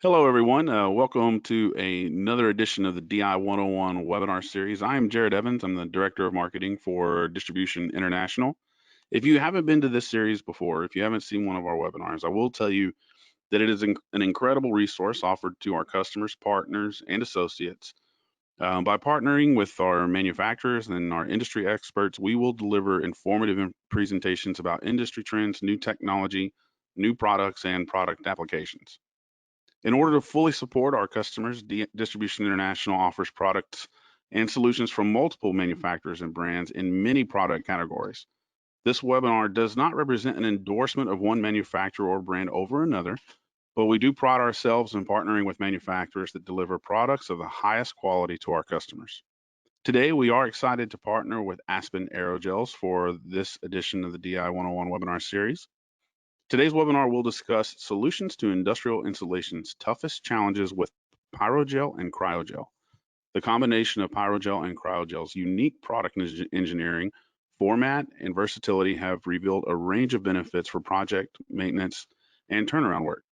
Hello, everyone. Welcome to another edition of the DI 101 webinar series. I am Jared Evans. I'm the Director of Marketing for Distribution International. If you haven't been to this series before, if you haven't seen one of our webinars, I will tell you that it is an incredible resource offered to our customers, partners, and associates. By partnering with our manufacturers and our industry experts, we will deliver informative presentations about industry trends, new technology, new products, and product applications. In order to fully support our customers, Distribution International offers products and solutions from multiple manufacturers and brands in many product categories. This webinar does not represent an endorsement of one manufacturer or brand over another, but we do pride ourselves in partnering with manufacturers that deliver products of the highest quality to our customers. Today, we are excited to partner with Aspen Aerogels for this edition of the DI 101 webinar series. Today's webinar will discuss solutions to industrial installations' toughest challenges with Pyrogel and Cryogel. The combination of Pyrogel and Cryogel's unique product engineering, format, and versatility have revealed a range of benefits for project maintenance and turnaround work.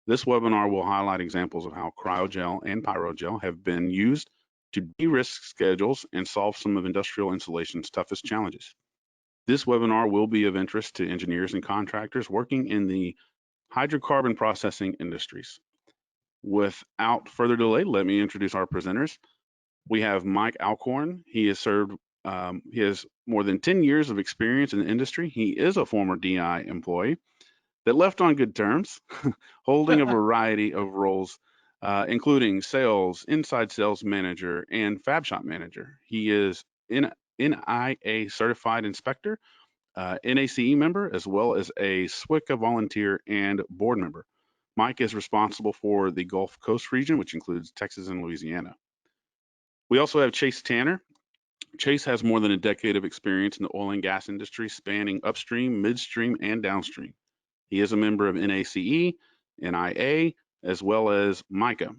This webinar will highlight examples of how Cryogel and Pyrogel have been used to de-risk schedules and solve some of industrial installation's toughest challenges. This webinar will be of interest to engineers and contractors working in the hydrocarbon processing industries. Without further delay, let me introduce our presenters. We have Mike Alcorn. He has more than 10 years of experience in the industry. He is a former DI employee that left on good terms, holding a variety of roles, including sales, inside sales manager, and fab shop manager. He is NIA certified inspector, NACE member, as well as a SWCA volunteer and board member. Mike is responsible for the Gulf Coast region, which includes Texas and Louisiana. We also have Chase Tanner. Chase has more than a decade of experience in the oil and gas industry, spanning upstream, midstream, and downstream. He is a member of NACE, NIA, as well as MICA.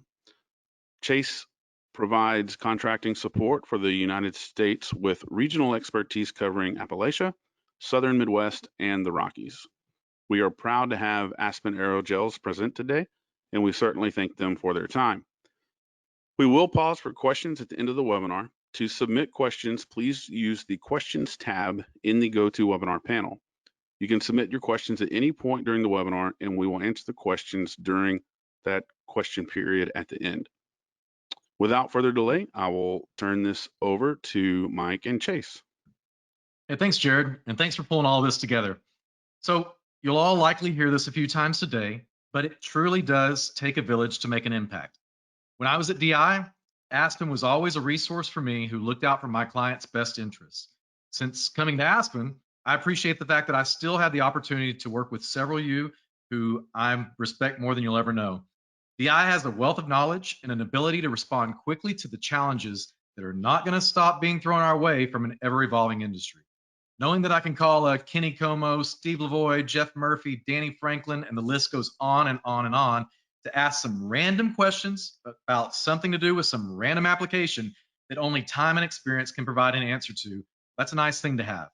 Chase provides contracting support for the United States with regional expertise covering Appalachia, Southern Midwest, and the Rockies. We are proud to have Aspen Aerogels present today, and we certainly thank them for their time. We will pause for questions at the end of the webinar. To submit questions, please use the Questions tab in the GoToWebinar panel. You can submit your questions at any point during the webinar, and we will answer the questions during that question period at the end. Without further delay, I will turn this over to Mike and Chase. Hey, thanks, Jared, and thanks for pulling all of this together. So you'll all likely hear this a few times today, but it truly does take a village to make an impact. When I was at DI, Aspen was always a resource for me who looked out for my clients' best interests. Since coming to Aspen, I appreciate the fact that I still have the opportunity to work with several of you who I respect more than you'll ever know. DI has a wealth of knowledge and an ability to respond quickly to the challenges that are not going to stop being thrown our way from an ever-evolving industry. Knowing that I can call Kenny Como, Steve Lavoie, Jeff Murphy, Danny Franklin, and the list goes on and on and on to ask some random questions about something to do with some random application that only time and experience can provide an answer to, that's a nice thing to have.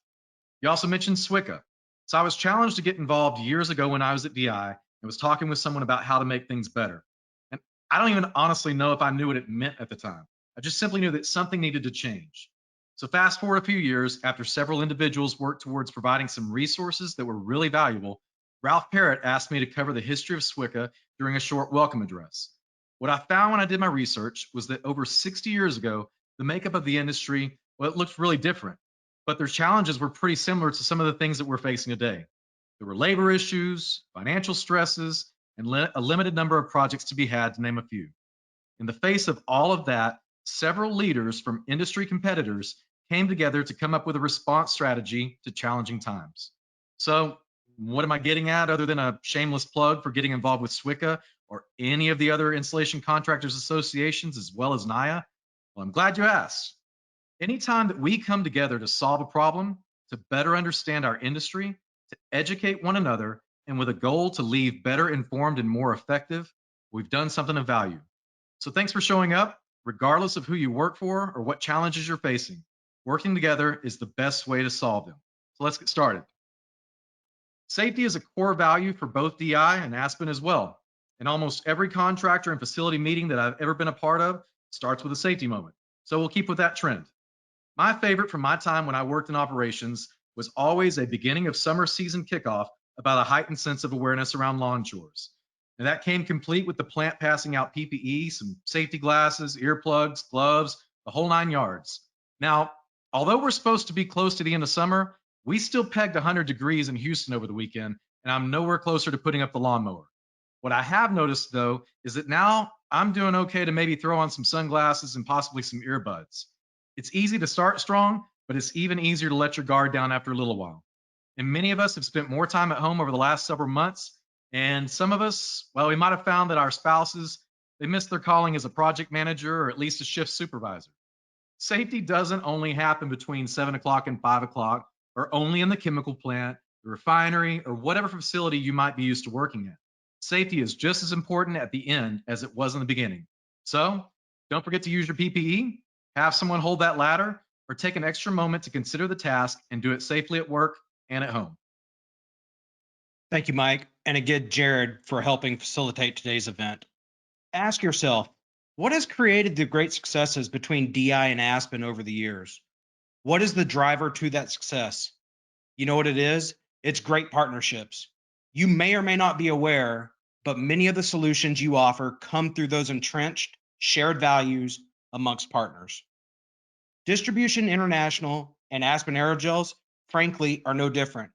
You also mentioned SWCA. So I was challenged to get involved years ago when I was at DI and was talking with someone about how to make things better. And I don't even honestly know if I knew what it meant at the time. I just simply knew that something needed to change. So fast forward a few years, after several individuals worked towards providing some resources that were really valuable, Ralph Parrott asked me to cover the history of SWCA during a short welcome address. What I found when I did my research was that over 60 years ago, the makeup of the industry, well, it looked really different, but their challenges were pretty similar to some of the things that we're facing today. There were labor issues, financial stresses, and a limited number of projects to be had, to name a few. In the face of all of that, several leaders from industry competitors came together to come up with a response strategy to challenging times. So what am I getting at other than a shameless plug for getting involved with SWCA or any of the other installation contractors associations as well as NIA? Well, I'm glad you asked. Anytime that we come together to solve a problem, to better understand our industry, to educate one another, and with a goal to leave better informed and more effective, we've done something of value. So thanks for showing up, regardless of who you work for or what challenges you're facing. Working together is the best way to solve them. So let's get started. Safety is a core value for both DI and Aspen as well. And almost every contractor and facility meeting that I've ever been a part of starts with a safety moment. So we'll keep with that trend. My favorite from my time when I worked in operations was always a beginning of summer season kickoff about a heightened sense of awareness around lawn chores. And that came complete with the plant passing out PPE, some safety glasses, earplugs, gloves, the whole 9 yards. Now, although we're supposed to be close to the end of summer, we still pegged 100 degrees in Houston over the weekend, and I'm nowhere closer to putting up the lawnmower. What I have noticed, though, is that now I'm doing okay to maybe throw on some sunglasses and possibly some earbuds. It's easy to start strong, but it's even easier to let your guard down after a little while. And many of us have spent more time at home over the last several months. And some of us, well, we might have found that our spouses, they missed their calling as a project manager or at least a shift supervisor. Safety doesn't only happen between 7 o'clock and 5 o'clock, or only in the chemical plant, the refinery, or whatever facility you might be used to working at. Safety is just as important at the end as it was in the beginning. So don't forget to use your PPE, have someone hold that ladder, or take an extra moment to consider the task and do it safely at work and at home. Thank you, Mike, and again, Jared, for helping facilitate today's event. Ask yourself, what has created the great successes between DI and Aspen over the years? What is the driver to that success? You know what it is? It's great partnerships. You may or may not be aware, but many of the solutions you offer come through those entrenched, shared values amongst partners. Distribution International and Aspen Aerogels, frankly, are no different.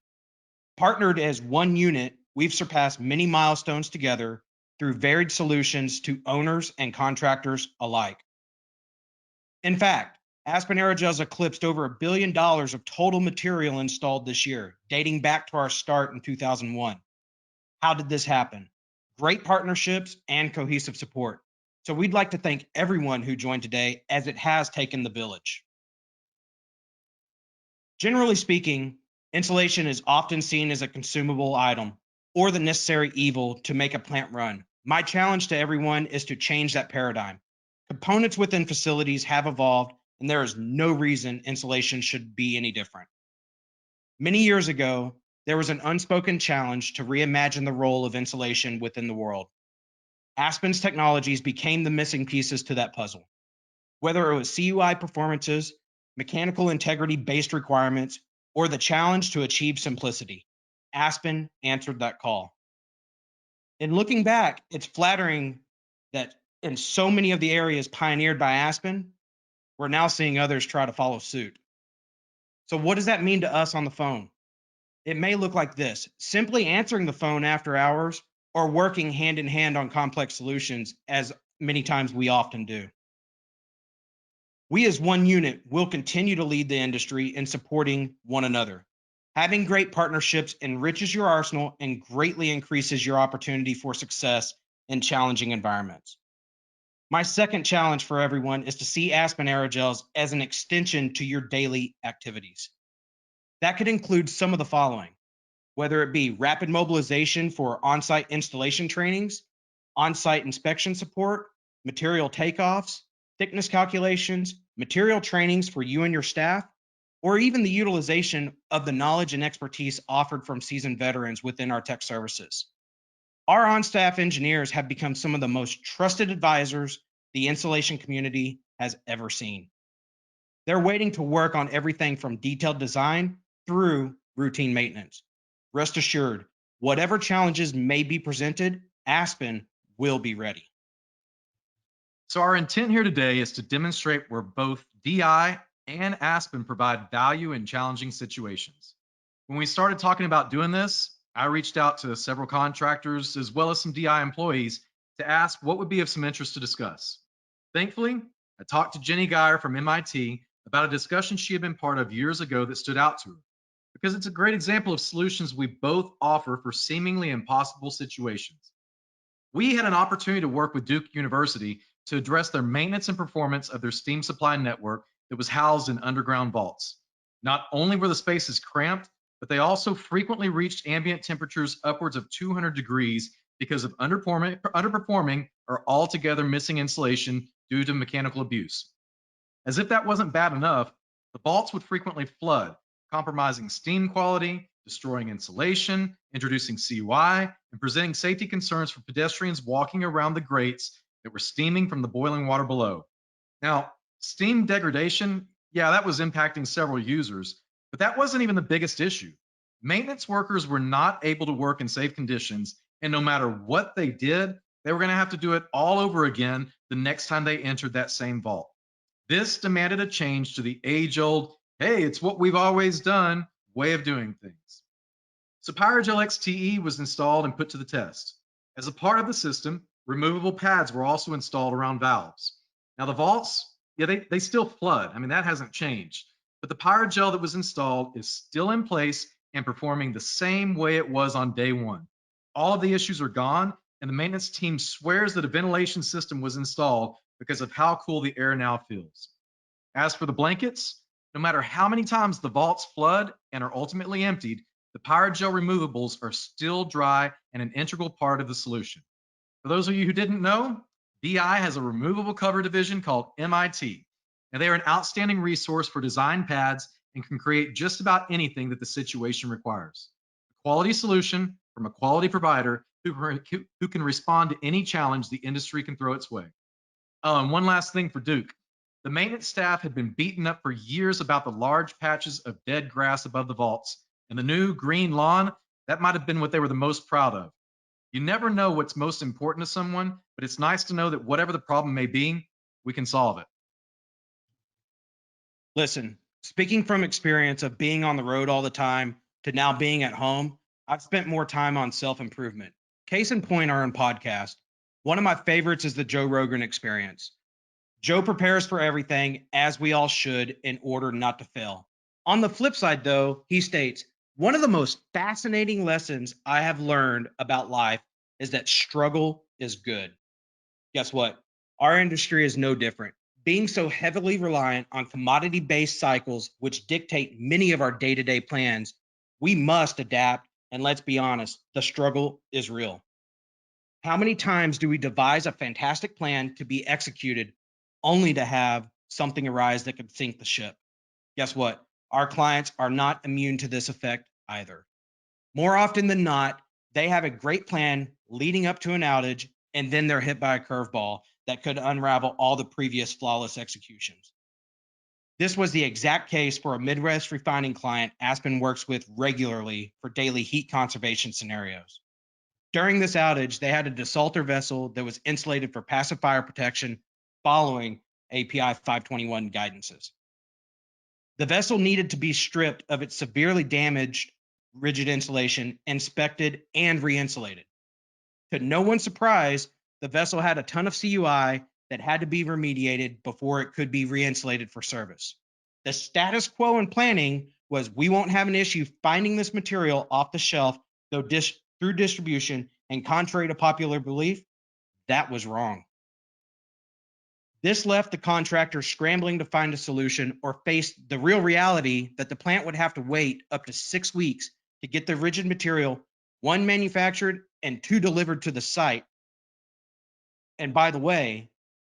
Partnered as one unit, we've surpassed many milestones together through varied solutions to owners and contractors alike. In fact, Aspen Aerogels eclipsed over $1 billion of total material installed this year, dating back to our start in 2001. How did this happen? Great partnerships and cohesive support. So we'd like to thank everyone who joined today, as it has taken the village. Generally speaking, insulation is often seen as a consumable item or the necessary evil to make a plant run. My challenge to everyone is to change that paradigm. Components within facilities have evolved, and there is no reason insulation should be any different. Many years ago, there was an unspoken challenge to reimagine the role of insulation within the world. Aspen's technologies became the missing pieces to that puzzle. Whether it was CUI performances, mechanical integrity-based requirements, or the challenge to achieve simplicity, Aspen answered that call. In looking back, it's flattering that in so many of the areas pioneered by Aspen, we're now seeing others try to follow suit. So what does that mean to us on the phone? It may look like this: simply answering the phone after hours or working hand in hand on complex solutions, as many times we often do. We as one unit will continue to lead the industry in supporting one another. Having great partnerships enriches your arsenal and greatly increases your opportunity for success in challenging environments. My second challenge for everyone is to see Aspen Aerogels as an extension to your daily activities. That could include some of the following, whether it be rapid mobilization for on-site installation trainings, on-site inspection support, material takeoffs, thickness calculations, material trainings for you and your staff, or even the utilization of the knowledge and expertise offered from seasoned veterans within our tech services. Our on-staff engineers have become some of the most trusted advisors the insulation community has ever seen. They're waiting to work on everything from detailed design through routine maintenance. Rest assured, whatever challenges may be presented, Aspen will be ready. So our intent here today is to demonstrate where both DI and Aspen provide value in challenging situations. When we started talking about doing this, I reached out to several contractors as well as some DI employees to ask what would be of some interest to discuss. Thankfully, I talked to Jenny Geyer from MIT about a discussion she had been part of years ago that stood out to her, because it's a great example of solutions we both offer for seemingly impossible situations. We had an opportunity to work with Duke University to address their maintenance and performance of their steam supply network that was housed in underground vaults. Not only were the spaces cramped, but they also frequently reached ambient temperatures upwards of 200 degrees because of underperforming or altogether missing insulation due to mechanical abuse. As if that wasn't bad enough, the vaults would frequently flood, compromising steam quality, destroying insulation, introducing CUI, and presenting safety concerns for pedestrians walking around the grates that were steaming from the boiling water below. Now, steam degradation, yeah, that was impacting several users, but that wasn't even the biggest issue. Maintenance workers were not able to work in safe conditions, and no matter what they did, they were going to have to do it all over again the next time they entered that same vault. This demanded a change to the age-old, hey, it's what we've always done way of doing things. So Pyrogel XTE was installed and put to the test. As a part of the system, removable pads were also installed around valves. Now the vaults, yeah, they still flood. I mean, that hasn't changed. But the Pyrogel that was installed is still in place and performing the same way it was on day one. All of the issues are gone, and the maintenance team swears that a ventilation system was installed because of how cool the air now feels. As for the blankets, no matter how many times the vaults flood and are ultimately emptied, the Pyrogel removables are still dry and an integral part of the solution. For those of you who didn't know, DI has a removable cover division called MIT, and they are an outstanding resource for design pads and can create just about anything that the situation requires. A quality solution from a quality provider who can respond to any challenge the industry can throw its way. Oh, and one last thing for Duke. The maintenance staff had been beaten up for years about the large patches of dead grass above the vaults, and the new green lawn, that might have been what they were the most proud of. You never know what's most important to someone, but it's nice to know that whatever the problem may be, we can solve it. Listen, speaking from experience of being on the road all the time to now being at home, I've spent more time on self-improvement. Case in point, our own podcast. One of my favorites is the Joe Rogan Experience. Joe prepares for everything, as we all should, in order not to fail. On the flip side, though, he states, one of the most fascinating lessons I have learned about life is that struggle is good. Guess what? Our industry is no different. Being so heavily reliant on commodity-based cycles, which dictate many of our day-to-day plans, we must adapt, and let's be honest, the struggle is real. How many times do we devise a fantastic plan to be executed only to have something arise that could sink the ship? Guess what? Our clients are not immune to this effect either. More often than not, they have a great plan leading up to an outage, and then they're hit by a curveball that could unravel all the previous flawless executions. This was the exact case for a Midwest refining client Aspen works with regularly for daily heat conservation scenarios. During this outage, they had a desalter vessel that was insulated for passive fire protection following API 521 guidances. The vessel needed to be stripped of its severely damaged rigid insulation, inspected, and re-insulated. To no one's surprise, the vessel had a ton of CUI that had to be remediated before it could be re-insulated for service. The status quo in planning was we won't have an issue finding this material off the shelf through distribution, and contrary to popular belief, that was wrong. This left the contractor scrambling to find a solution or face the real reality that the plant would have to wait up to 6 weeks to get the rigid material, 1, manufactured and 2, delivered to the site. And by the way,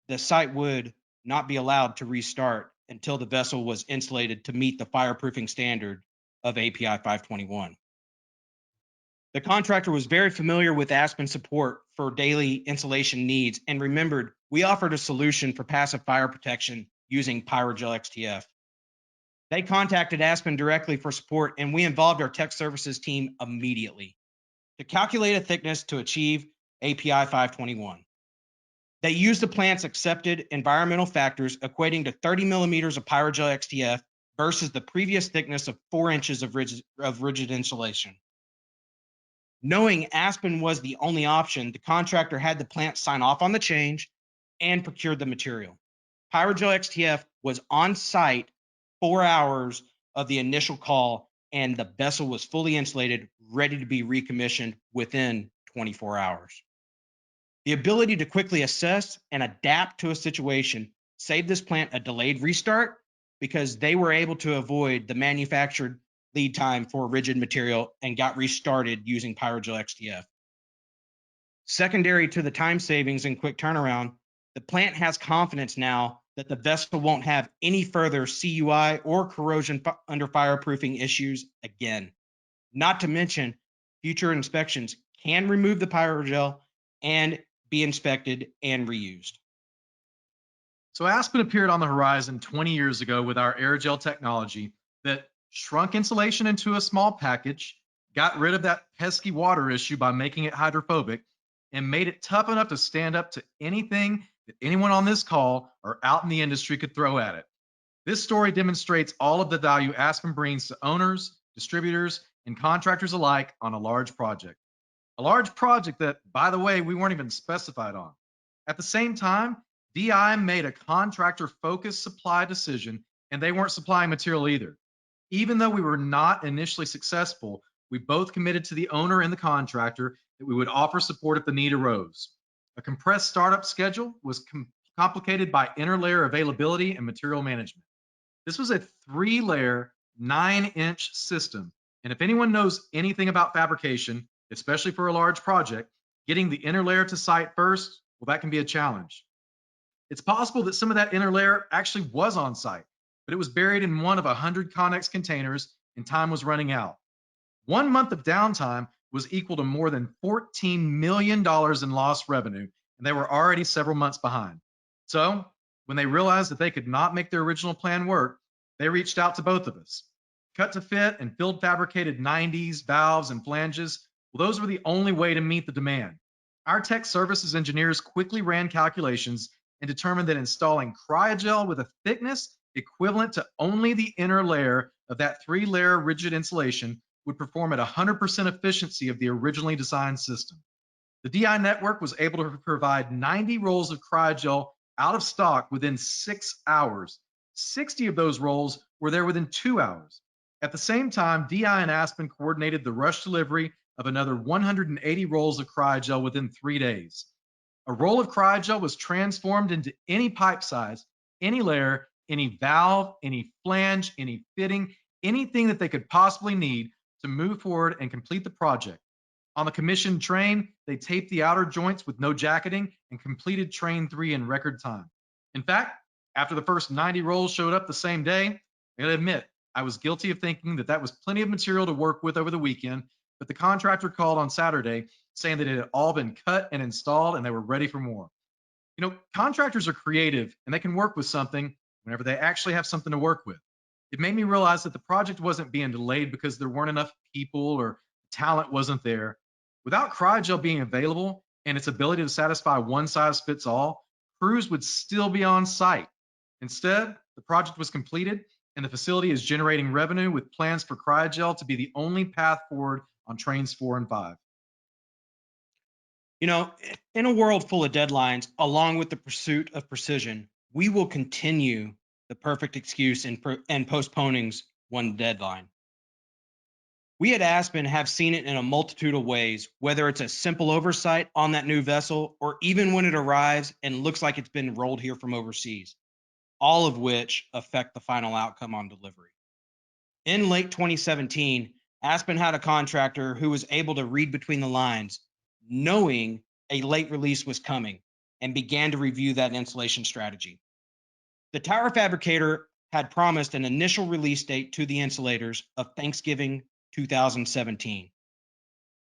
the site would not be allowed to restart until the vessel was insulated to meet the fireproofing standard of API 521. The contractor was very familiar with Aspen support for daily insulation needs and remembered we offered a solution for passive fire protection using Pyrogel XTF. They contacted Aspen directly for support, and we involved our tech services team immediately to calculate a thickness to achieve API 521. They used the plant's accepted environmental factors equating to 30 millimeters of Pyrogel XTF versus the previous thickness of 4 inches of rigid insulation. Knowing Aspen was the only option, the contractor had the plant sign off on the change and procured the material. Pyrogel XTF was on site 4 hours of the initial call, and the vessel was fully insulated, ready to be recommissioned within 24 hours. The ability to quickly assess and adapt to a situation saved this plant a delayed restart because they were able to avoid the manufactured lead time for rigid material and got restarted using Pyrogel XTF. Secondary to the time savings and quick turnaround, the plant has confidence now that the vessel won't have any further CUI or corrosion under fireproofing issues again. Not to mention, future inspections can remove the pyrogel and be inspected and reused. So Aspen appeared on the horizon 20 years ago with our aerogel technology that shrunk insulation into a small package, got rid of that pesky water issue by making it hydrophobic, and made it tough enough to stand up to anything that anyone on this call or out in the industry could throw at it. This story demonstrates all of the value Aspen brings to owners, distributors, and contractors alike on a large project. A large project that, by the way, we weren't even specified on. At the same time, DI made a contractor-focused supply decision, and they weren't supplying material either. Even though we were not initially successful, we both committed to the owner and the contractor that we would offer support if the need arose. A compressed startup schedule was complicated by interlayer availability and material management. This was a 3-layer, 9-inch system, and if anyone knows anything about fabrication, especially for a large project, getting the interlayer to site first, well, that can be a challenge. It's possible that some of that interlayer actually was on site, but it was buried in one of 100 Connex containers and time was running out. 1 month of downtime was equal to more than $14 million in lost revenue, and they were already several months behind. So, when they realized that they could not make their original plan work, they reached out to both of us. Cut to fit and field fabricated 90s, valves, and flanges, well, those were the only way to meet the demand. Our tech services engineers quickly ran calculations and determined that installing Cryogel with a thickness equivalent to only the inner layer of that 3-layer rigid insulation would perform at 100% efficiency of the originally designed system. The DI network was able to provide 90 rolls of Cryogel out of stock within 6 hours. 60 of those rolls were there within 2 hours. At the same time, DI and Aspen coordinated the rush delivery of another 180 rolls of Cryogel within 3 days. A roll of Cryogel was transformed into any pipe size, any layer, any valve, any flange, any fitting, anything that they could possibly need to move forward and complete the project. On the commissioned train, they taped the outer joints with no jacketing and completed train 3 in record time. In fact, after the first 90 rolls showed up the same day, I gotta admit, I was guilty of thinking that that was plenty of material to work with over the weekend, but the contractor called on Saturday saying that it had all been cut and installed and they were ready for more. You know, contractors are creative and they can work with something whenever they actually have something to work with. It made me realize that the project wasn't being delayed because there weren't enough people or talent wasn't there. Without Cryogel being available and its ability to satisfy one size fits all, crews would still be on site. Instead, the project was completed and the facility is generating revenue with plans for Cryogel to be the only path forward on trains 4 and 5. You know, in a world full of deadlines, along with the pursuit of precision, we will continue the perfect excuse and postponings one deadline. We at Aspen have seen it in a multitude of ways, whether it's a simple oversight on that new vessel or even when it arrives and looks like it's been rolled here from overseas, all of which affect the final outcome on delivery. In late 2017, Aspen had a contractor who was able to read between the lines, knowing a late release was coming, and began to review that installation strategy. The tower fabricator had promised an initial release date to the insulators of Thanksgiving 2017,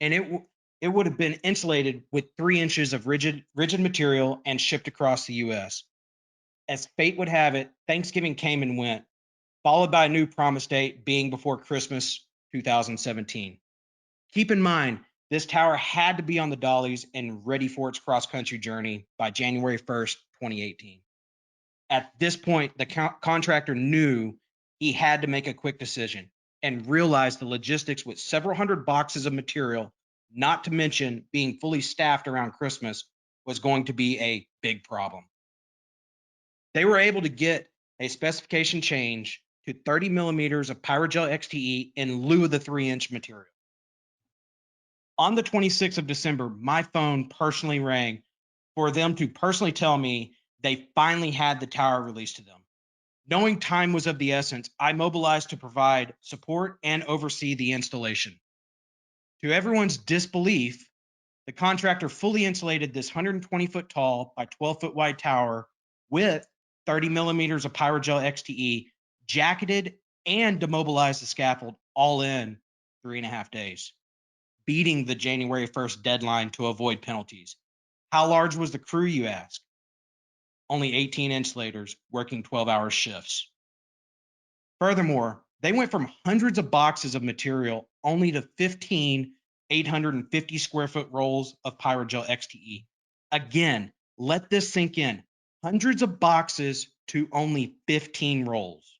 and it would have been insulated with 3 inches of rigid material and shipped across the U.S. As fate would have it, Thanksgiving came and went, followed by a new promise date being before Christmas 2017. Keep in mind, this tower had to be on the dollies and ready for its cross-country journey by January 1st, 2018. At this point, the contractor knew he had to make a quick decision and realized the logistics with several hundred boxes of material, not to mention being fully staffed around Christmas, was going to be a big problem. They were able to get a specification change to 30 millimeters of Pyrogel XTE in lieu of the 3-inch material. On the 26th of December, my phone personally rang for them to personally tell me they finally had the tower released to them. Knowing time was of the essence, I mobilized to provide support and oversee the installation. To everyone's disbelief, the contractor fully insulated this 120-foot tall by 12-foot wide tower with 30 millimeters of Pyrogel XTE, jacketed and demobilized the scaffold all in 3.5 days, beating the January 1st deadline to avoid penalties. How large was the crew, you ask? Only 18 insulators working 12-hour shifts. Furthermore, they went from hundreds of boxes of material only to 15 850 square foot rolls of Pyrogel XTE. Again, let this sink in. Hundreds of boxes to only 15 rolls.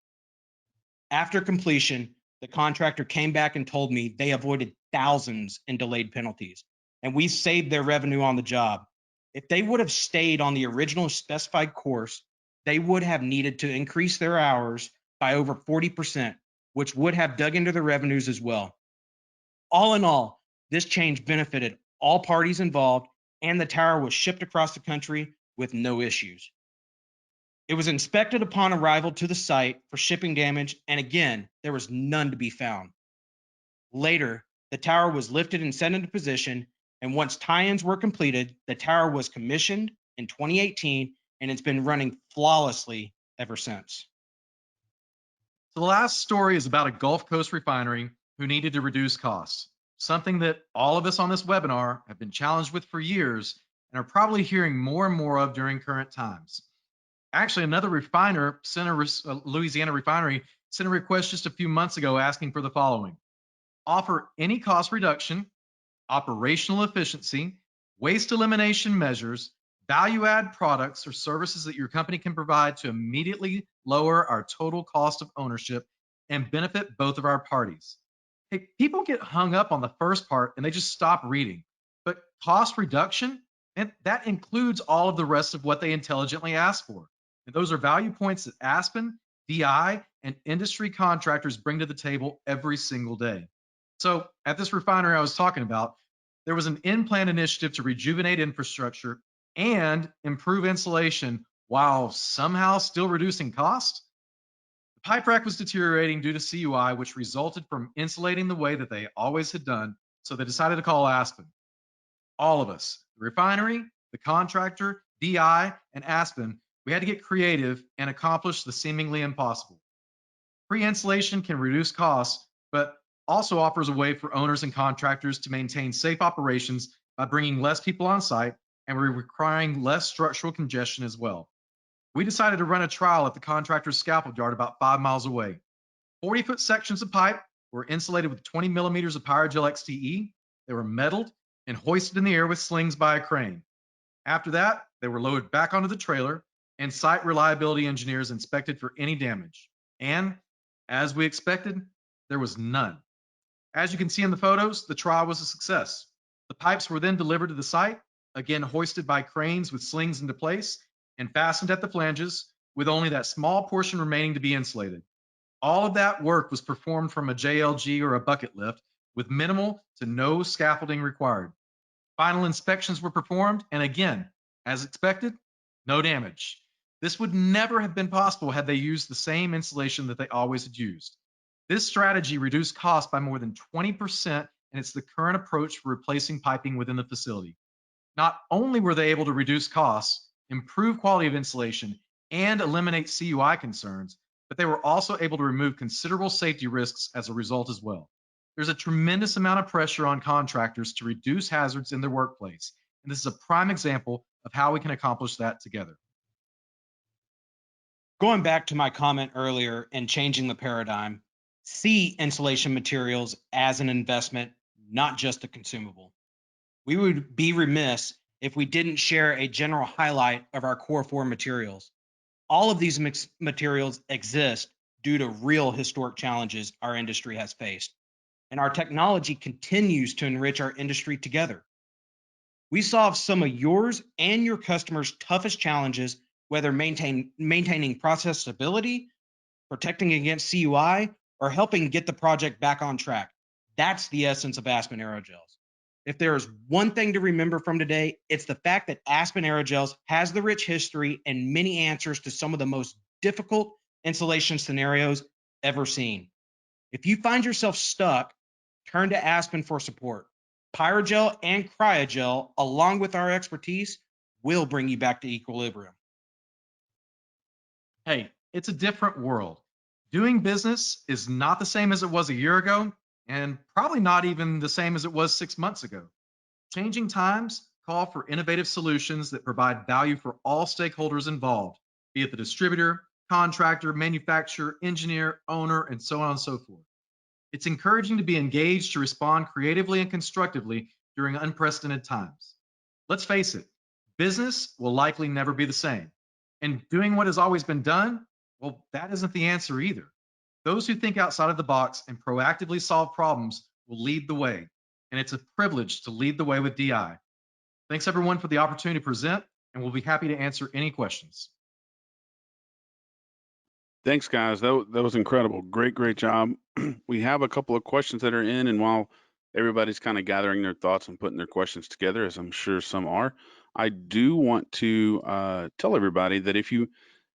After completion, the contractor came back and told me they avoided thousands in delayed penalties, and we saved their revenue on the job. If they would have stayed on the original specified course, they would have needed to increase their hours by over 40%, which would have dug into their revenues as well. All in all, this change benefited all parties involved, and the tower was shipped across the country with no issues. It was inspected upon arrival to the site for shipping damage, and again, there was none to be found. Later, the tower was lifted and set into position, and once tie-ins were completed, the tower was commissioned in 2018, and it's been running flawlessly ever since. So the last story is about a Gulf Coast refinery who needed to reduce costs, something that all of us on this webinar have been challenged with for years and are probably hearing more and more of during current times. Actually, another refiner, Louisiana refinery, sent a request just a few months ago asking for the following: offer any cost reduction, operational efficiency, waste elimination measures, value-add products or services that your company can provide to immediately lower our total cost of ownership and benefit both of our parties. Hey, people get hung up on the first part and they just stop reading. But cost reduction, and that includes all of the rest of what they intelligently ask for. And those are value points that Aspen, DI, and industry contractors bring to the table every single day. So at this refinery I was talking about, there was an in-plan initiative to rejuvenate infrastructure and improve insulation while somehow still reducing cost. The pipe rack was deteriorating due to CUI, which resulted from insulating the way that they always had done, so they decided to call Aspen. All of us, the refinery, the contractor, DI, and Aspen, we had to get creative and accomplish the seemingly impossible. Pre-insulation can reduce costs, but also offers a way for owners and contractors to maintain safe operations by bringing less people on site and requiring less structural congestion as well. We decided to run a trial at the contractor's scaffold yard about 5 miles away. 40-foot sections of pipe were insulated with 20 millimeters of Pyrogel XTE. They were metalled and hoisted in the air with slings by a crane. After that, they were loaded back onto the trailer, and site reliability engineers inspected for any damage. And as we expected, there was none. As you can see in the photos, the trial was a success. The pipes were then delivered to the site, again hoisted by cranes with slings into place and fastened at the flanges, with only that small portion remaining to be insulated. All of that work was performed from a JLG or a bucket lift, with minimal to no scaffolding required. Final inspections were performed, and again, as expected, no damage. This would never have been possible had they used the same insulation that they always had used. This strategy reduced costs by more than 20%, and it's the current approach for replacing piping within the facility. Not only were they able to reduce costs, improve quality of insulation, and eliminate CUI concerns, but they were also able to remove considerable safety risks as a result as well. There's a tremendous amount of pressure on contractors to reduce hazards in their workplace, and this is a prime example of how we can accomplish that together. Going back to my comment earlier and changing the paradigm, see insulation materials as an investment, not just a consumable. We would be remiss if we didn't share a general highlight of our core 4 materials. All of these materials exist due to real historic challenges our industry has faced, and our technology continues to enrich our industry together. We solve some of yours and your customers' toughest challenges, whether maintaining process stability, protecting against CUI, or helping get the project back on track. That's the essence of Aspen Aerogels. If there is one thing to remember from today, it's the fact that Aspen Aerogels has the rich history and many answers to some of the most difficult insulation scenarios ever seen. If you find yourself stuck, turn to Aspen for support. Pyrogel and Cryogel, along with our expertise, will bring you back to equilibrium. Hey, it's a different world. Doing business is not the same as it was a year ago, and probably not even the same as it was 6 months ago. Changing times call for innovative solutions that provide value for all stakeholders involved, be it the distributor, contractor, manufacturer, engineer, owner, and so on and so forth. It's encouraging to be engaged to respond creatively and constructively during unprecedented times. Let's face it, business will likely never be the same. And doing what has always been done, well, that isn't the answer either. Those who think outside of the box and proactively solve problems will lead the way. And it's a privilege to lead the way with DI. Thanks everyone for the opportunity to present, and we'll be happy to answer any questions. Thanks, guys. That was incredible. Great job. We have a couple of questions that are in, and while everybody's kind of gathering their thoughts and putting their questions together, as I'm sure some are, I do want to tell everybody that if you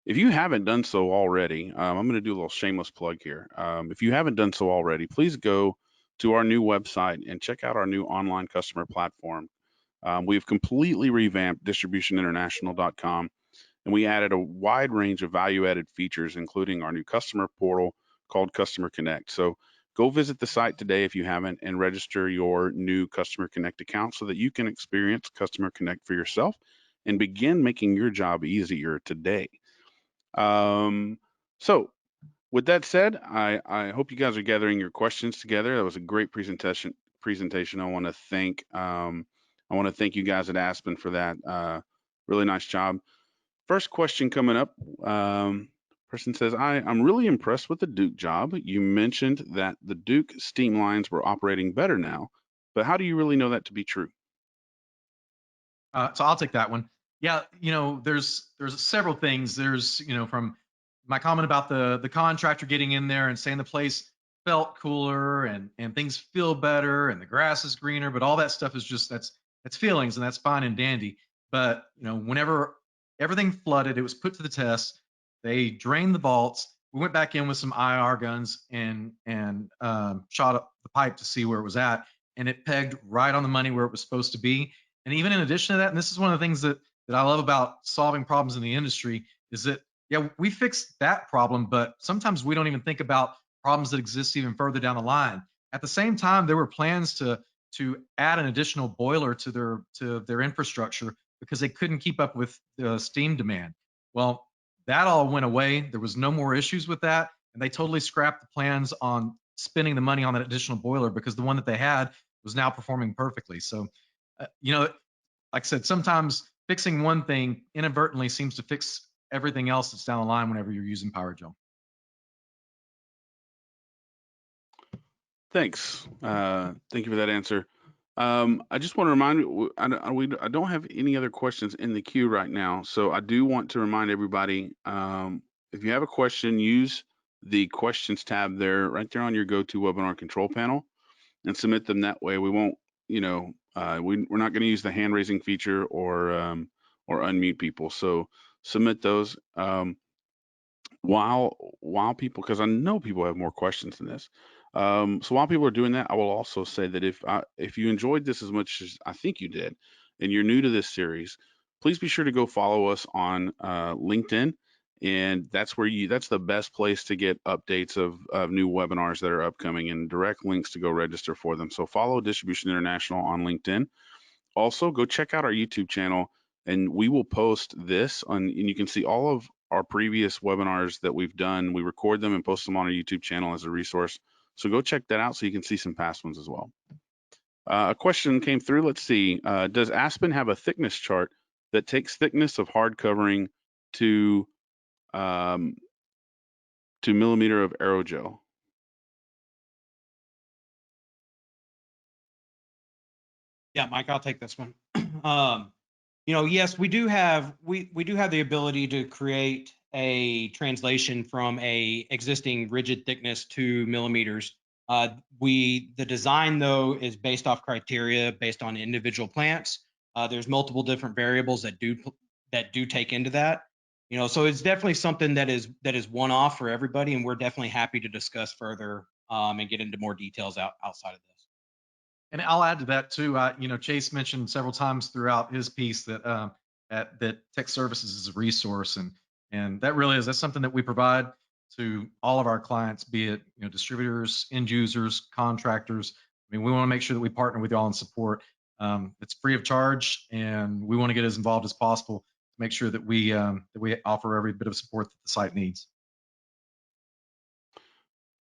haven't done so already, I'm going to do a little shameless plug here. If you haven't done so already, please go to our new website and check out our new online customer platform. We've completely revamped distributioninternational.com, and we added a wide range of value-added features, including our new customer portal called Customer Connect. So go visit the site today if you haven't and register your new Customer Connect account so that you can experience Customer Connect for yourself and begin making your job easier today. So with that said, I hope you guys are gathering your questions together. That was a great presentation. I want to thank you guys at Aspen for that. Really nice job. First question coming up. Person says, I'm really impressed with the Duke job. You mentioned that the Duke steam lines were operating better now, but how do you really know that to be true? So I'll take that one. Yeah, there's several things. There's, from my comment about the contractor getting in there and saying the place felt cooler and things feel better and the grass is greener, but all that stuff is just that's feelings, and that's fine and dandy. But whenever everything flooded, it was put to the test. They drained the vaults. We went back in with some IR guns and shot up the pipe to see where it was at, and it pegged right on the money where it was supposed to be. And even in addition to that, and this is one of the things that I love about solving problems in the industry, is that, yeah, we fixed that problem, but sometimes we don't even think about problems that exist even further down the line. At the same time, there were plans to add an additional boiler to their infrastructure because they couldn't keep up with the steam demand. Well, that all went away. There was no more issues with that, and they totally scrapped the plans on spending the money on that additional boiler because the one that they had was now performing perfectly. So like I said, sometimes fixing one thing inadvertently seems to fix everything else that's down the line whenever you're using Pyrogel. Thanks. Thank you for that answer. I just want to remind you, I don't have any other questions in the queue right now. So I do want to remind everybody, if you have a question, use the questions tab there, right there on your GoToWebinar control panel, and submit them that way. We won't, we're not going to use the hand raising feature or unmute people. So submit those while people, because I know people have more questions than this. So while people are doing that, I will also say that if you enjoyed this as much as I think you did, and you're new to this series, please be sure to go follow us on LinkedIn. And that's the best place to get updates of new webinars that are upcoming and direct links to go register for them. So follow Distribution International on LinkedIn. Also, go check out our YouTube channel, and we will post this and you can see all of our previous webinars that we've done. We record them and post them on our YouTube channel as a resource. So go check that out so you can see some past ones as well. A question came through. Let's see. Does Aspen have a thickness chart that takes thickness of hard covering to millimeter of aerogel? Yeah, Mike, I'll take this one. Yes, we do have the ability to create a translation from a existing rigid thickness to millimeters. The design though is based off criteria based on individual plants. There's multiple different variables that do take into that. So it's definitely something that is one-off for everybody, and we're definitely happy to discuss further and get into more details outside of this. And I'll add to that too. Chase mentioned several times throughout his piece that that tech services is a resource, and that's something that we provide. to all of our clients, be it distributors, end users, contractors. I mean, we want to make sure that we partner with y'all in support. It's free of charge, and we want to get as involved as possible to make sure that we offer every bit of support that the site needs.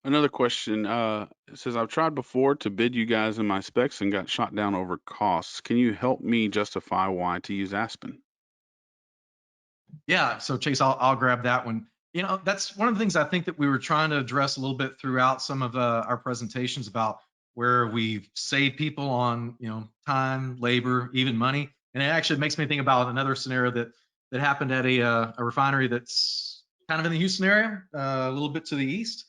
Another question, it says, I've tried before to bid you guys in my specs and got shot down over costs. Can you help me justify why to use Aspen? Yeah, so Chase, I'll grab that one. That's one of the things I think that we were trying to address a little bit throughout some of our presentations about where we've saved people on, time, labor, even money. And it actually makes me think about another scenario that happened at a refinery that's kind of in the Houston area, a little bit to the east.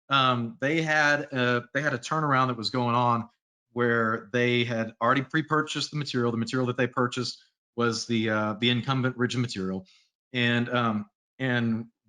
They had a turnaround that was going on where they had already pre-purchased the material. The material that they purchased was the incumbent rigid material. And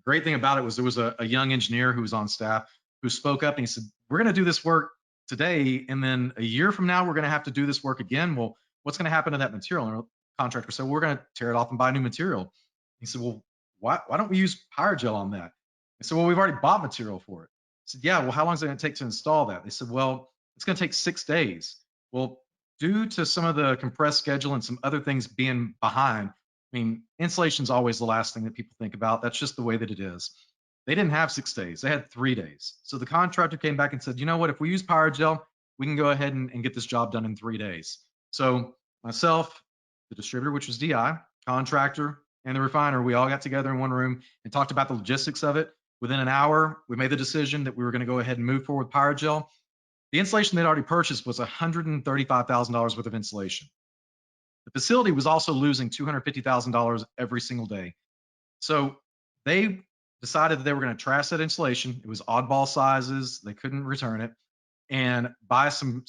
great thing about it was there was a young engineer who was on staff who spoke up and he said, we're going to do this work today, and then a year from now we're going to have to do this work again. Well, what's going to happen to that material? And the contractor said, we're going to tear it off and buy new material. He said, well, why don't we use Pyrogel on that? I said, well, we've already bought material for it. I said, yeah, well, how long is it going to take to install that? They said, well, it's going to take 6 days. Well, due to some of the compressed schedule and some other things being behind, I mean, installation is always the last thing that people think about. That's just the way that it is. They didn't have 6 days. They had 3 days. So the contractor came back and said, you know what, if we use Pyrogel, we can go ahead and get this job done in 3 days. So myself, the distributor, which was DI, contractor, and the refiner, we all got together in one room and talked about the logistics of it. Within an hour, we made the decision that we were going to go ahead and move forward with Pyrogel. The installation they'd already purchased was $135,000 worth of insulation. The facility was also losing $250,000 every single day. So they decided that they were going to trash that insulation. It was oddball sizes. They couldn't return it, and buy some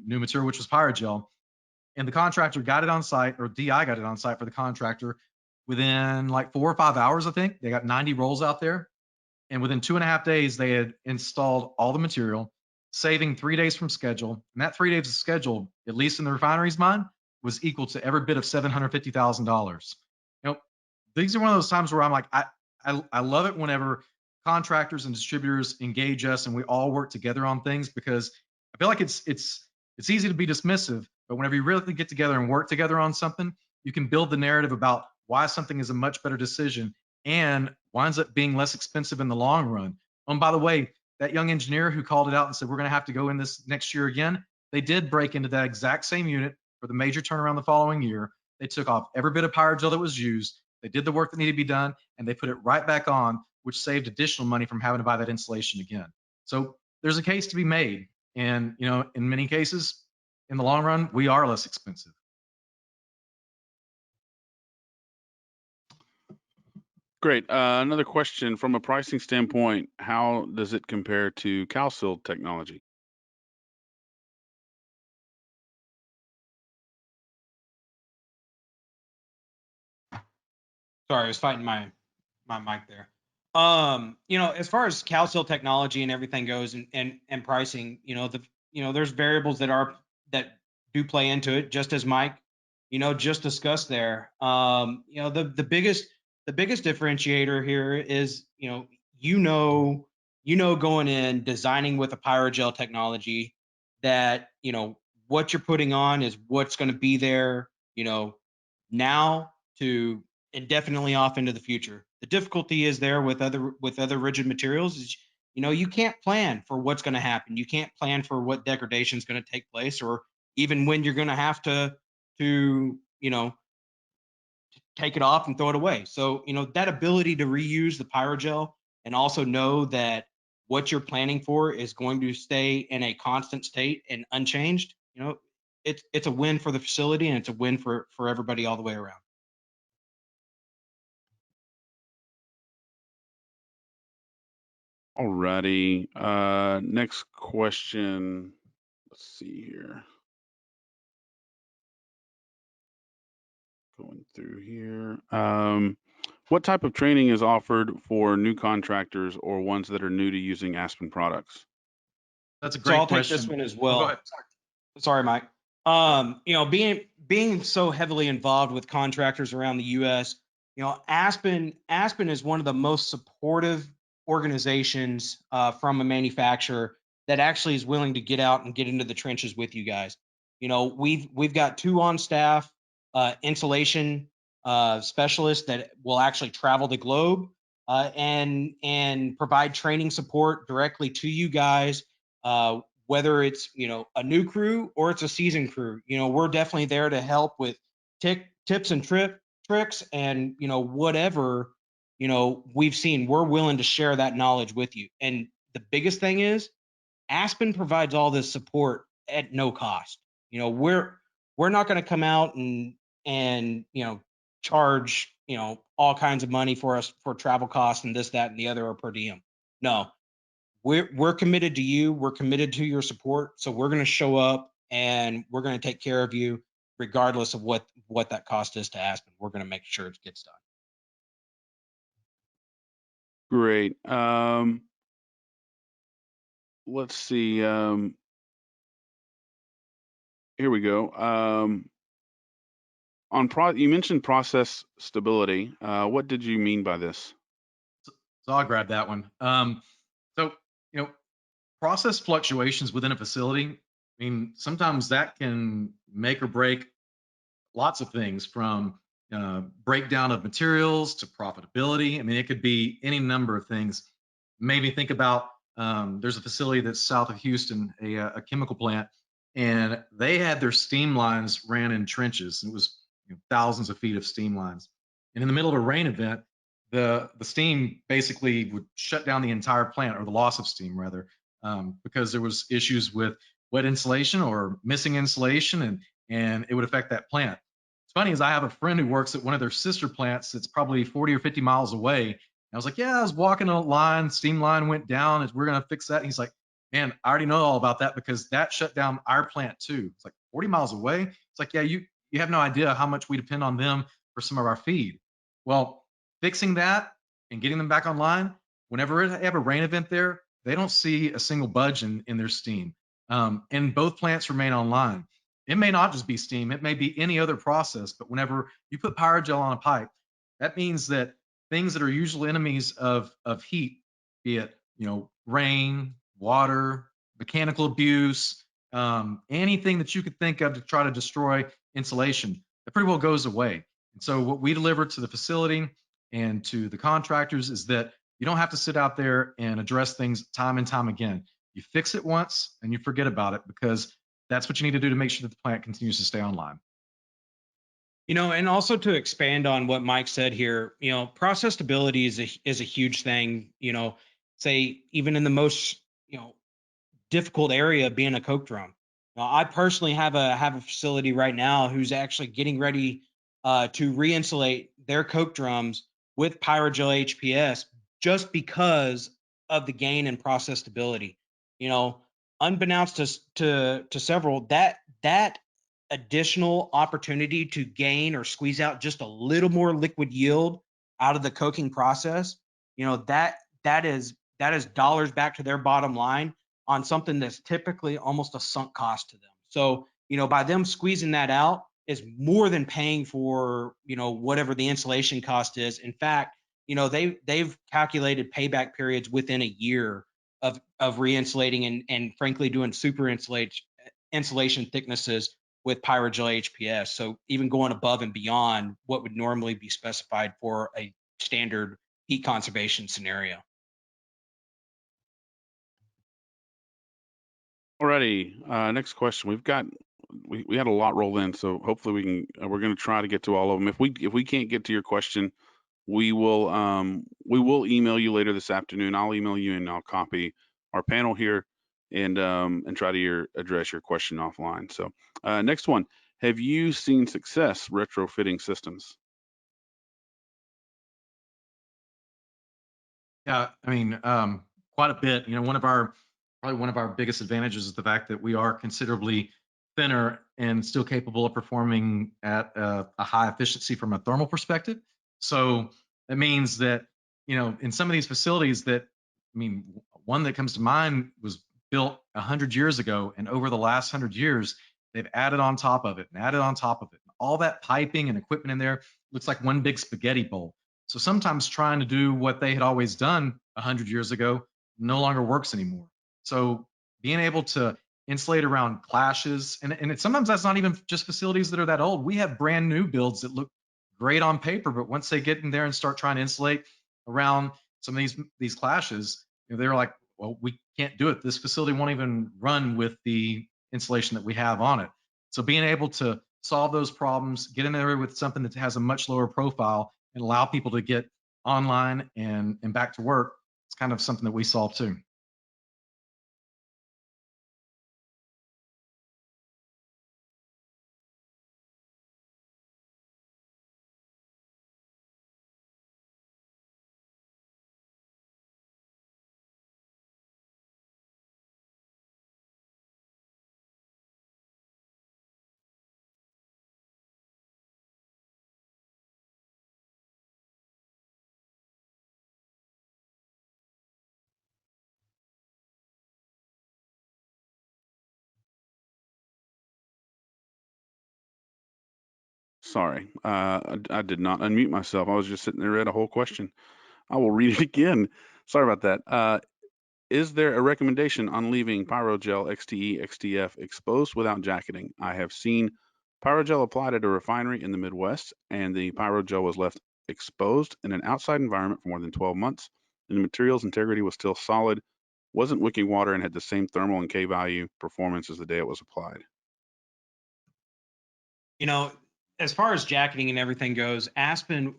new material, which was Pyrogel. And the contractor got it on site, or DI got it on site for the contractor within like 4 or 5 hours, I think. They got 90 rolls out there. And within 2.5 days, they had installed all the material, saving 3 days from schedule. And that 3 days of schedule, at least in the refinery's mind, was equal to every bit of $750,000. These are one of those times where I'm like, I love it whenever contractors and distributors engage us and we all work together on things, because I feel like it's easy to be dismissive, but whenever you really get together and work together on something, you can build the narrative about why something is a much better decision and winds up being less expensive in the long run. Oh, and by the way, that young engineer who called it out and said, we're going to have to go in this next year again, they did break into that exact same unit for the major turnaround the following year. They took off every bit of Pyrogel that was used. They did the work that needed to be done, and they put it right back on, which saved additional money from having to buy that insulation again. So there's a case to be made. And, in many cases, in the long run, we are less expensive. Great. Another question, from a pricing standpoint, how does it compare to CalSil technology? Sorry, I was fighting my mic there. As far as CalSil technology and everything goes, and pricing, there's variables that do play into it, just as Mike, just discussed there. The biggest differentiator here is, going in designing with a Pyrogel technology that, what you're putting on is what's going to be there, now to indefinitely off into the future. The difficulty is there with other rigid materials is, you can't plan for what's going to happen. You can't plan for what degradation is going to take place, or even when you're going to have to take it off and throw it away. So, that ability to reuse the Pyrogel and also know that what you're planning for is going to stay in a constant state and unchanged, it's a win for the facility, and it's a win for everybody all the way around. Alrighty. Next question. Let's see here. Going through here. What type of training is offered for new contractors or ones that are new to using Aspen products? That's a great I'll question. take this one as well. Oh, go ahead. Sorry, Mike. Being so heavily involved with contractors around the U.S., Aspen is one of the most supportive organizations from a manufacturer that actually is willing to get out and get into the trenches with you guys. You know, we've got 2 on staff insulation specialists that will actually travel the globe and provide training support directly to you guys, whether it's, you know, a new crew or it's a seasoned crew. You know, we're definitely there to help with tips and tricks, and, you know, whatever, you know, we've seen, we're willing to share that knowledge with you. And the biggest thing is Aspen provides all this support at no cost. You know, we're not going to come out and, you know, charge, you know, all kinds of money for us for travel costs and this, that, and the other, or per diem. No, we're committed to you. We're committed to your support. So we're going to show up and we're going to take care of you regardless of what that cost is to Aspen. We're going to make sure it gets done. Great. Let's see. Here we go. You mentioned process stability. What did you mean by this? So I'll grab that one. So, you know, process fluctuations within a facility, I mean, sometimes that can make or break lots of things, from breakdown of materials to profitability. I mean, it could be any number of things. Maybe think about there's a facility that's south of Houston, a chemical plant, and they had their steam lines ran in trenches. It was, you know, thousands of feet of steam lines. And in the middle of a rain event, the steam basically would shut down the entire plant, or the loss of steam rather, because there was issues with wet insulation or missing insulation, and it would affect that plant. It's funny, is I have a friend who works at one of their sister plants that's probably 40 or 50 miles away. And I was like, yeah, I was walking a line, steam line went down, we're going to fix that. And he's like, man, I already know all about that because that shut down our plant too. It's like 40 miles away. It's like, yeah, you have no idea how much we depend on them for some of our feed. Well, fixing that and getting them back online, whenever they have a rain event there, they don't see a single budge in their steam. And both plants remain online. It may not just be steam, it may be any other process, but whenever you put Pyrogel on a pipe, that means that things that are usual enemies of heat, be it, you know, rain, water, mechanical abuse, anything that you could think of to try to destroy insulation, it pretty well goes away. And so what we deliver to the facility and to the contractors is that you don't have to sit out there and address things time and time again. You fix it once and you forget about it, because that's what you need to do to make sure that the plant continues to stay online. You know, and also to expand on what Mike said here, you know, process stability is a huge thing. You know, say even in the most, you know, difficult area, being a coke drum. Now, I personally have a facility right now who's actually getting ready to re-insulate their coke drums with Pyrogel HPS, just because of the gain in process stability. You know, unbeknownst to several, that additional opportunity to gain or squeeze out just a little more liquid yield out of the coking process, you know, that is dollars back to their bottom line on something that's typically almost a sunk cost to them. So, you know, by them squeezing that out is more than paying for, you know, whatever the insulation cost is. In fact, you know, they've calculated payback periods within a year of re-insulating and frankly doing super insulation thicknesses with Pyrogel HPS. So even going above and beyond what would normally be specified for a standard heat conservation scenario. Alrighty, next question. We had a lot roll in, so hopefully we can. We're going to try to get to all of them. If we can't get to your question, we will email you later this afternoon. I'll email you and I'll copy our panel here and try to address your question offline. So next one, have you seen success retrofitting systems? Yeah, I mean, quite a bit. You know, probably one of our biggest advantages is the fact that we are considerably thinner and still capable of performing at a high efficiency from a thermal perspective. So that means that, you know, in some of these facilities that, I mean, one that comes to mind was built 100 years ago, and over the last 100 years, they've added on top of it and added on top of it. All that piping and equipment in there looks like one big spaghetti bowl. So sometimes trying to do what they had always done 100 years ago no longer works anymore. So being able to insulate around clashes, sometimes that's not even just facilities that are that old. We have brand new builds that look great on paper, but once they get in there and start trying to insulate around some of these clashes, they're like, well, we can't do it. This facility won't even run with the insulation that we have on it. So being able to solve those problems, get in there with something that has a much lower profile and allow people to get online and back to work, it's kind of something that we solve too. Sorry, I did not unmute myself. I was just sitting there, read a whole question. I will read it again. Sorry about that. Is there a recommendation on leaving Pyrogel XTE XTF exposed without jacketing? I have seen Pyrogel applied at a refinery in the Midwest, and the Pyrogel was left exposed in an outside environment for more than 12 months, and the material's integrity was still solid, wasn't wicking water, and had the same thermal and K value performance as the day it was applied. You know, as far as jacketing and everything goes, Aspen,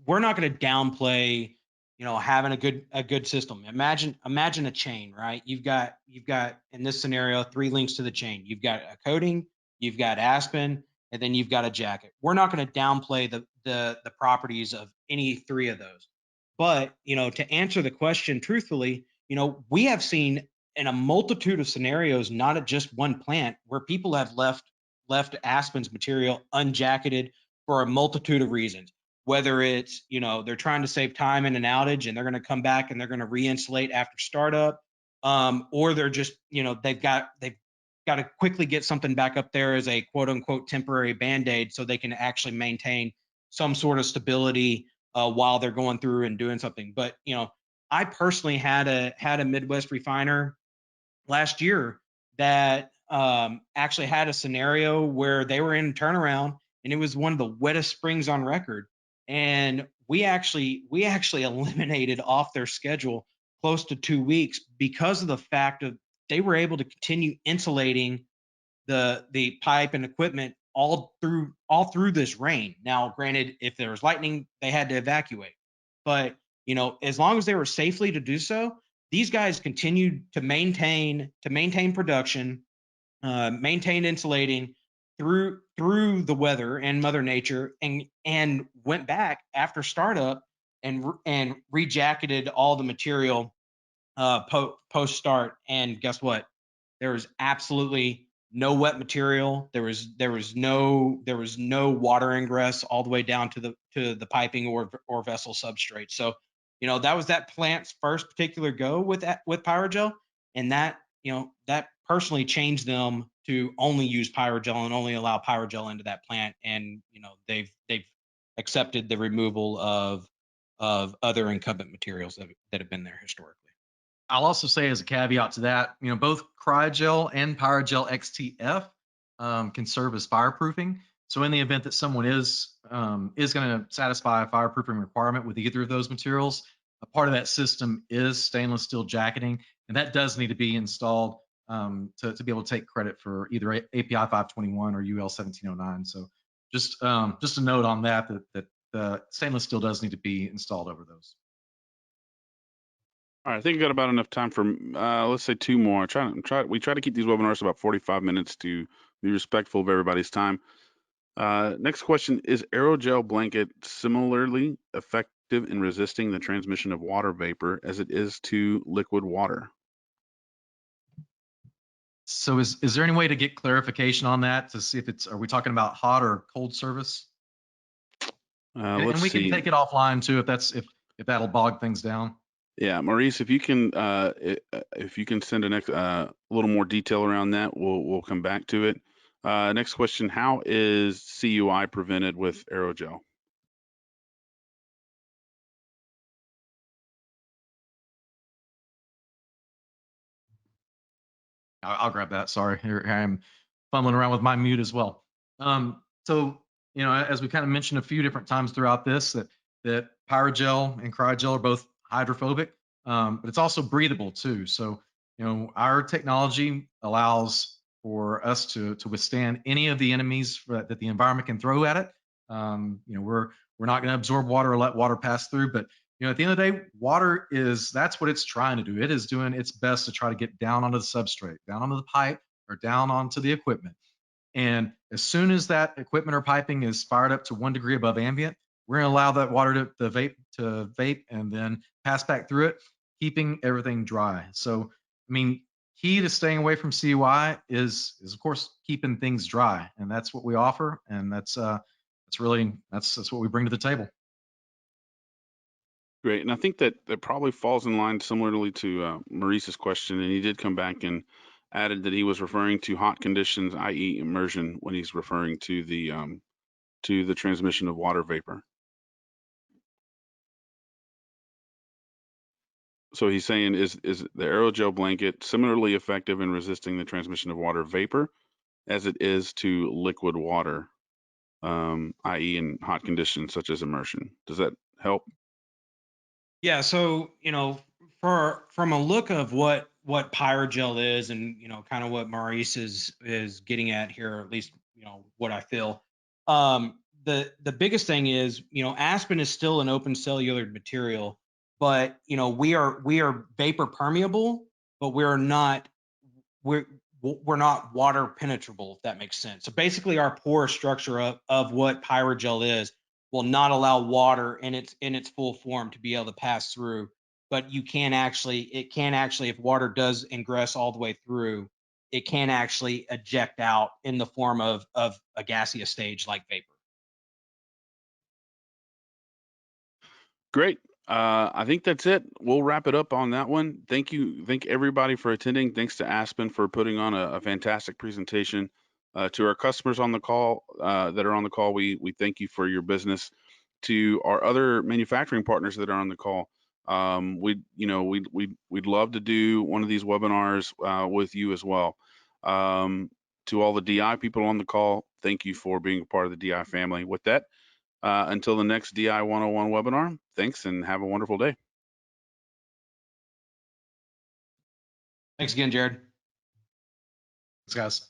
we're not going to downplay, having a good system. Imagine a chain, right? You've got in this scenario 3 links to the chain. You've got a coating, you've got Aspen, and then you've got a jacket. We're not going to downplay the properties of any 3 of those. But, to answer the question truthfully, we have seen in a multitude of scenarios, not at just one plant, where people have left Aspen's material unjacketed for a multitude of reasons. Whether it's, they're trying to save time in an outage and they're going to come back and they're going to re-insulate after startup, or they're just, they've got to quickly get something back up there as a quote unquote temporary band-aid so they can actually maintain some sort of stability while they're going through and doing something. But, I personally had a Midwest refiner last year that actually had a scenario where they were in turnaround and it was one of the wettest springs on record, and we actually eliminated off their schedule close to 2 weeks because of the fact of they were able to continue insulating the pipe and equipment all through this rain. Now granted, if there was lightning they had to evacuate, but as long as they were safely to do so, these guys continued to maintain production, maintain insulating through the weather and Mother Nature, and went back after startup and rejacketed all the material post start. And guess what? There was absolutely no wet material. There was no water ingress all the way down to the piping or vessel substrate. So, that was that plant's first particular go with Pyrogel, and that personally changed them to only use Pyrogel and only allow Pyrogel into that plant. And they've accepted the removal of other incumbent materials that have been there historically. I'll also say as a caveat to that, both Cryogel and Pyrogel XTF can serve as fireproofing. So in the event that someone is going to satisfy a fireproofing requirement with either of those materials, a part of that system is stainless steel jacketing, and that does need to be installed to be able to take credit for either API 521 or UL 1709. So just a note on that the stainless steel does need to be installed over those. All right, I think we got about enough time for let's say 2 more. We try to keep these webinars about 45 minutes to be respectful of everybody's time. Next question: is aerogel blanket similarly effective in resisting the transmission of water vapor as it is to liquid water? So is there any way to get clarification on that to see if are we talking about hot or cold service? Let's And we can see. take it offline too if that'll bog things down. Yeah, Maurice, if you can send a little more detail around that, we'll come back to it. Next question: how is CUI prevented with aerogel? I'll grab that. Sorry, here I am fumbling around with my mute as well. So, as we kind of mentioned a few different times throughout this, that Pyrogel and Cryogel are both hydrophobic, but it's also breathable too. So, our technology allows for us to withstand any of the enemies that the environment can throw at it. We're not going to absorb water or let water pass through, but at the end of the day, water that's what it's trying to do. It is doing its best to try to get down onto the substrate, down onto the pipe, or down onto the equipment. And as soon as that equipment or piping is fired up to 1 degree above ambient, we're going to allow that water to vape and then pass back through it, keeping everything dry. So, key to staying away from CUI is of course keeping things dry, and that's what we offer, and that's what we bring to the table. Great, and I think that probably falls in line similarly to Maurice's question, and he did come back and added that he was referring to hot conditions, i.e. immersion, when he's referring to the transmission of water vapor. So he's saying, is the aerogel blanket similarly effective in resisting the transmission of water vapor as it is to liquid water, i.e. in hot conditions such as immersion? Does that help? Yeah, so from a look of what Pyrogel is, and kind of what Maurice is getting at here, or at least what I feel. The biggest thing is Aspen is still an open cellular material, but we are vapor permeable, but we're not water penetrable, if that makes sense. So basically, our porous structure of what Pyrogel is will not allow water in its full form to be able to pass through. But it can actually, if water does ingress all the way through, it can actually eject out in the form of a gaseous stage like vapor. Great. I think that's it. We'll wrap it up on that one. Thank everybody for attending. Thanks to Aspen for putting on a fantastic presentation. To our customers on the call that are on the call, we thank you for your business. To our other manufacturing partners that are on the call, we'd love to do one of these webinars with you as well. To all the DI people on the call, thank you for being a part of the DI family. With that, until the next DI 101 webinar, thanks and have a wonderful day. Thanks again, Jared. Thanks, guys.